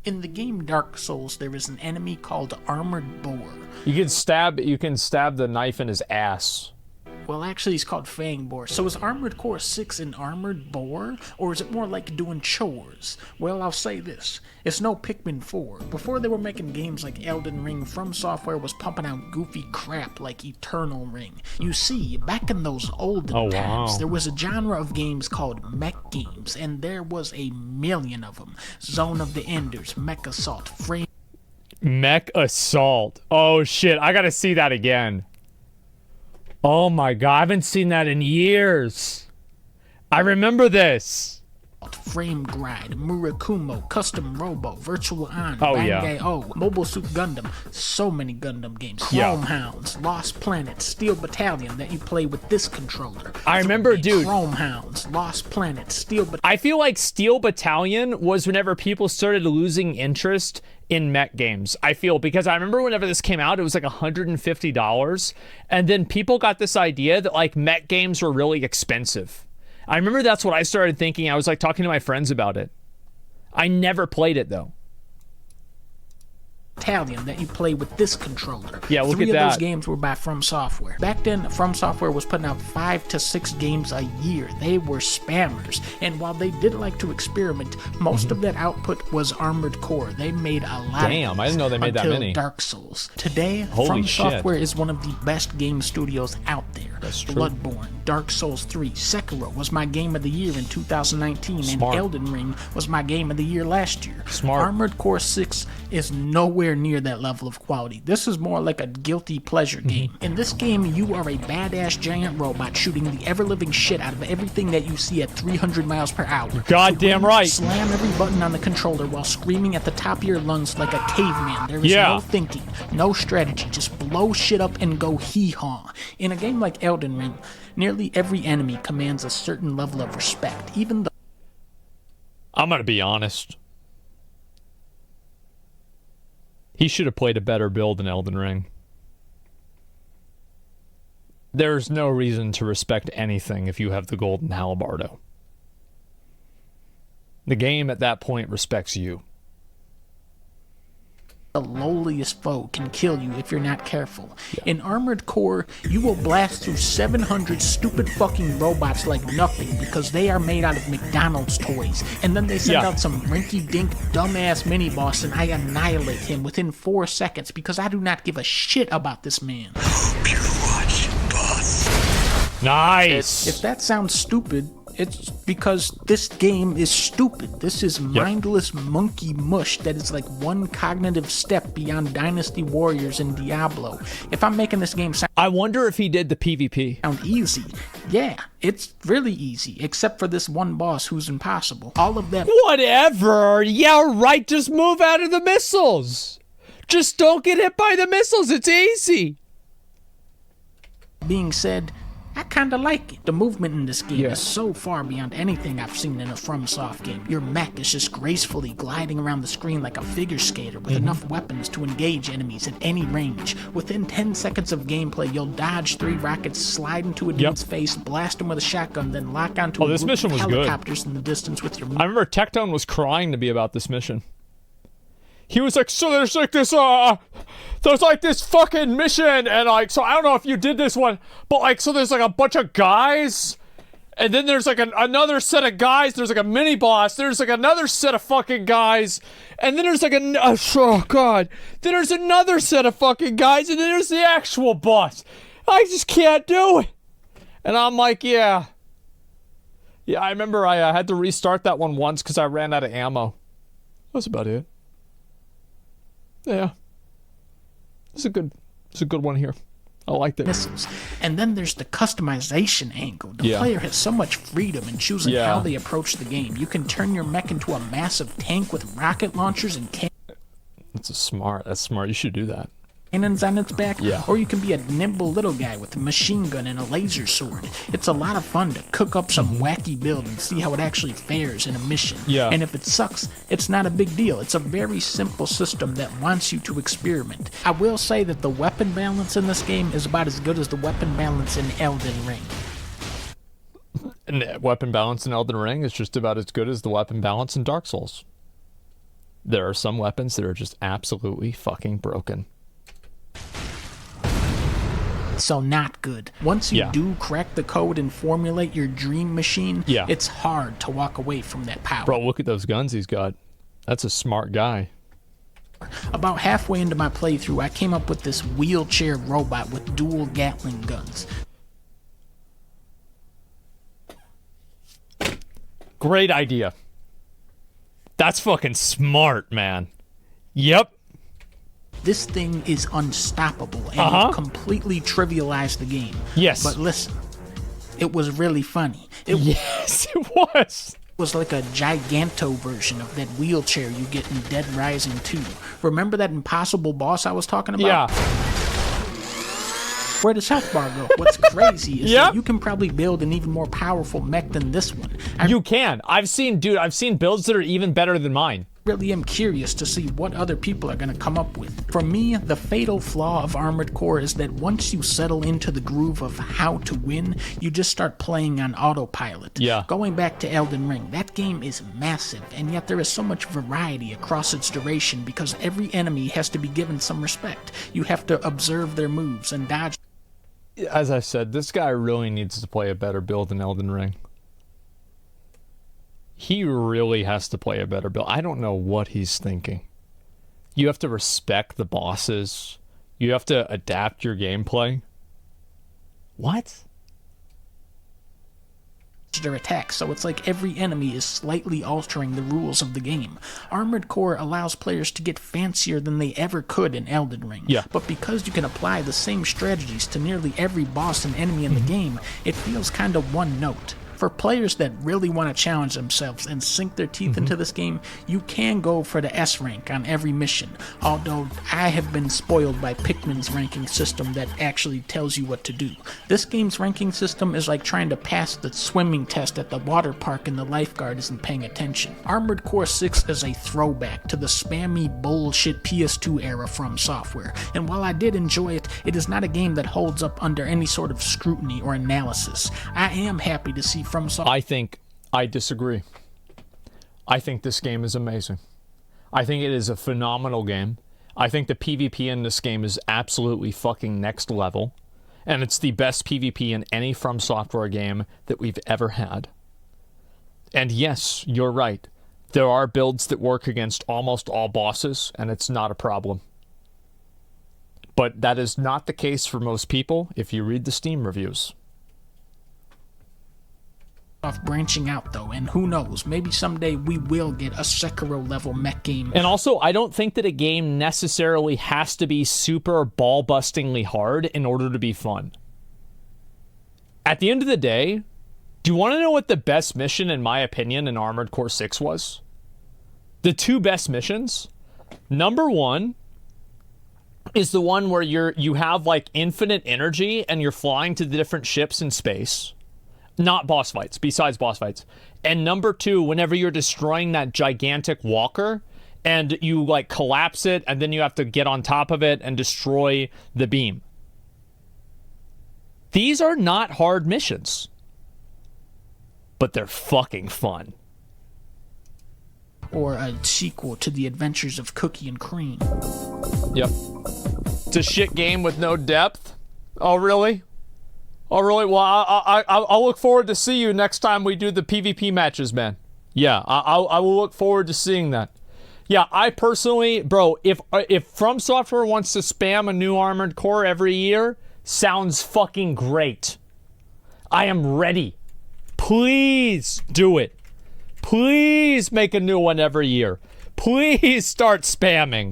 In the game Dark Souls, there is an enemy called Armored Boar. You can stab the knife in his ass. Well, actually, he's called Fang Boar. So is Armored Core 6 an Armored Boar? Or is it more like doing chores? Well, I'll say this. It's no Pikmin 4. Before they were making games like Elden Ring, From Software was pumping out goofy crap like Eternal Ring. You see, back in those olden times, there was a genre of games called mech games, and there was a million of them. Zone of the Enders, Mech Assault, Frame... Mech Assault. Oh, shit. I gotta see that again. Oh my god, I haven't seen that in years. I remember this. Frame Grind, Murakumo, Custom Robo, Virtual On, yeah. Mobile Suit Gundam, so many Gundam games. Chrome Hounds, Lost Planet, Steel Battalion that you play with this controller. I remember, dude. Chrome Hounds, Lost Planet, Steel Battalion. I feel like Steel Battalion was whenever people started losing interest in mech games. I feel, because I remember whenever this came out, it was like $150, and then people got this idea that like mech games were really expensive. I remember that's what I started thinking. I was like talking to my friends about it. I never played it though. Battalion that you play with this controller. Yeah, look at that. 3 of those games were by From Software. Back then, From Software was putting out 5 to 6 games a year. They were spammers, and while they did like to experiment, most of that output was Armored Core. They made a lot. Damn, I didn't know they made that many. Dark Souls. Today, Holy From shit. Software is one of the best game studios out there. That's true. Bloodborne, Dark Souls 3, Sekiro was my game of the year in 2019, Smart. and Elden Ring was my game of the year last year. Smart. Armored Core 6 is nowhere near that level of quality. This is more like a guilty pleasure game. In this game, you are a badass giant robot shooting the ever-living shit out of everything that you see at 300 miles per hour. Goddamn right. Slam every button on the controller while screaming at the top of your lungs like a caveman. There is no thinking, no strategy, just blow shit up and go hee-haw. In a game like Elden Ring, nearly every enemy commands a certain level of respect, even though... I'm gonna be honest. He should have played a better build in Elden Ring. There's no reason to respect anything if you have the Golden Halabardo. The game at that point respects you. The lowliest foe can kill you if you're not careful. In Armored Core, you will blast through 700 stupid fucking robots like nothing because they are made out of McDonald's toys. And then they send out some rinky-dink dumbass mini-boss and I annihilate him within 4 seconds because I do not give a shit about this man. Hope you watch, boss. Nice! If that sounds stupid, it's because this game is stupid. This is mindless monkey mush that is like one cognitive step beyond Dynasty Warriors and Diablo. If I'm making this game I wonder if he did the PvP. sound easy, yeah, it's really easy, except for this one boss who's impossible. All of that... Whatever! Yeah, right, just move out of the missiles! Just don't get hit by the missiles, it's easy! being said, I kinda like it. The movement in this game is so far beyond anything I've seen in a FromSoft game. Your mech is just gracefully gliding around the screen like a figure skater with enough weapons to engage enemies at any range. Within 10 seconds of gameplay, you'll dodge 3 rockets, slide into a dude's face, blast him with a shotgun, then lock onto a this group mission of was good. helicopters in the distance with your... I remember Tectone was crying to me about this mission. He was like, so there's like this fucking mission, and like, so I don't know if you did this one, but like, so there's like a bunch of guys, and then there's like another set of guys, there's like a mini boss, there's like another set of fucking guys, and then there's like oh god, then there's another set of fucking guys, and then there's the actual boss. I just can't do it. And I'm like, yeah, I remember I had to restart that one once because I ran out of ammo. That's about it. Yeah. It's a good one here. I liked it. Missiles. And then there's the customization angle. The player has so much freedom in choosing how they approach the game. You can turn your mech into a massive tank with rocket launchers and That's smart. You should do that. cannons on its back, or you can be a nimble little guy with a machine gun and a laser sword. It's a lot of fun to cook up some wacky build and see how it actually fares in a mission. And if it sucks, it's not a big deal. It's a very simple system that wants you to experiment. I will say that the weapon balance in this game is about as good as the weapon balance in Elden Ring. And the weapon balance in Elden Ring is just about as good as the weapon balance in Dark Souls. There are some weapons that are just absolutely fucking broken. So not good. Once you Yeah. do crack the code and formulate your dream machine, Yeah. it's hard to walk away from that power. Bro, look at those guns he's got. That's a smart guy. About halfway into my playthrough, I came up with this wheelchair robot with dual Gatling guns. Great idea. That's fucking smart, man. Yep. This thing is unstoppable and it completely trivialized the game. Yes. But listen, it was really funny. It Yes, it was. was like a giganto version of that wheelchair you get in Dead Rising 2. Remember that impossible boss I was talking about? Yeah. Where does health bar go? What's crazy is Yep. that you can probably build an even more powerful mech than this one. I You can. I've seen builds that are even better than mine. really am curious to see what other people are going to come up with. For me, the fatal flaw of Armored Core is that once you settle into the groove of how to win, you just start playing on autopilot. Yeah. Going back to Elden Ring, that game is massive, and yet there is so much variety across its duration because every enemy has to be given some respect. You have to observe their moves and dodge. As I said, this guy really needs to play a better build than Elden Ring. He really has to play a better build. I don't know what he's thinking. You have to respect the bosses. You have to adapt your gameplay. What? their attacks, so it's like every enemy is slightly altering the rules of the game. Armored Core allows players to get fancier than they ever could in Elden Ring, Yeah. but because you can apply the same strategies to nearly every boss and enemy in the game, it feels kind of one note. For players that really want to challenge themselves and sink their teeth into this game, you can go for the S rank on every mission, although I have been spoiled by Pikmin's ranking system that actually tells you what to do. This game's ranking system is like trying to pass the swimming test at the water park and the lifeguard isn't paying attention. Armored Core 6 is a throwback to the spammy bullshit PS2 era from Software, and while I did enjoy it, it is not a game that holds up under any sort of scrutiny or analysis. I am happy to see from Software. I disagree. I think this game is amazing. I think it is a phenomenal game. I think the PvP in this game is absolutely fucking next level. And it's the best PvP in any From Software game that we've ever had. And yes, you're right. There are builds that work against almost all bosses, and it's not a problem. But that is not the case for most people if you read the Steam reviews. Branching out though, and who knows, maybe someday we will get a Sekiro level mech game. And also, I don't think that a game necessarily has to be super ball-bustingly hard in order to be fun. At the end of the day, do you want to know what the best mission, in my opinion, in Armored Core 6 was? The two best missions? Number one is the one where you have like infinite energy and you're flying to the different ships in space. Not boss fights, besides boss fights. And number two, whenever you're destroying that gigantic walker and you like collapse it and then you have to get on top of it and destroy the beam. These are not hard missions, but they're fucking fun. Or a sequel to The Adventures of Cookie and Cream. Yep. It's a shit game with no depth. Oh, really? Oh, really? Well, I'll look forward to see you next time we do the PvP matches, man. Yeah, I will look forward to seeing that. Yeah, I personally, bro, if From Software wants to spam a new Armored Core every year, sounds fucking great. I am ready. Please do it. Please make a new one every year. Please start spamming.